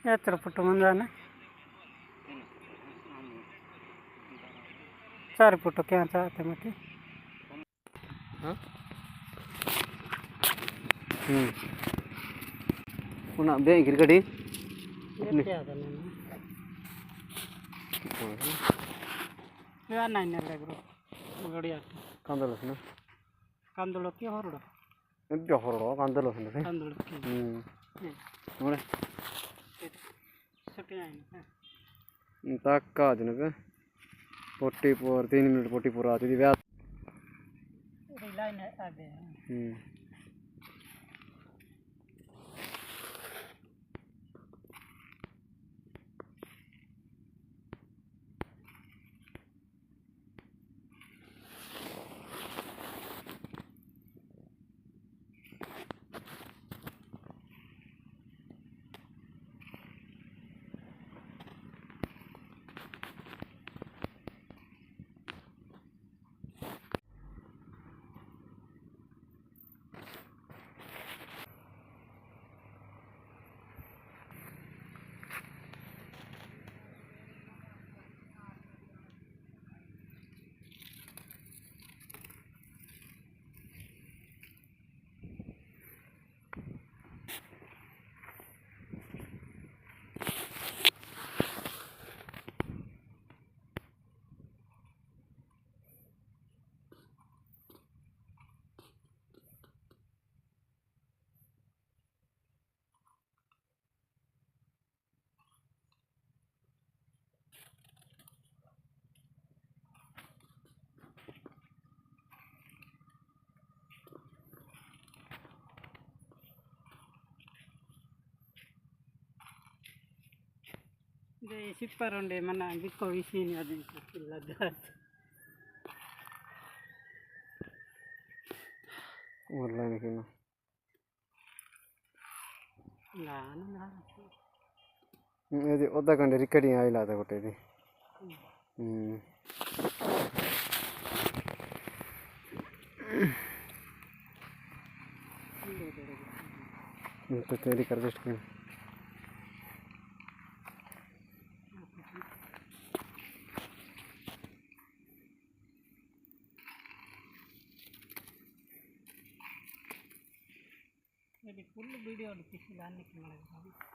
ಎತ್ತರ ಪುಟ್ಟು ಮುಂದಾನೆ 4 फुट क्या चाहते मत पुन्हा बे क्रिकेट कंदुल कंदुलಕ್ಕೆ ಹೊರಡು ಹೊರಡು ಕಂದಲು कंदुलಕ್ಕೆ ನೋಡಿ तक जनक 44 3 मिनट 44 आती थी व्यास लाइन है आगे de siparonde mana biko isini adin killadat online kino na ఇది వద్దకండి రికార్డింగ్ ఆయిల్ అద కొట్టేది तैयारी कर बेस्ट कर ये फुल वीडियो किसी लाने की मदद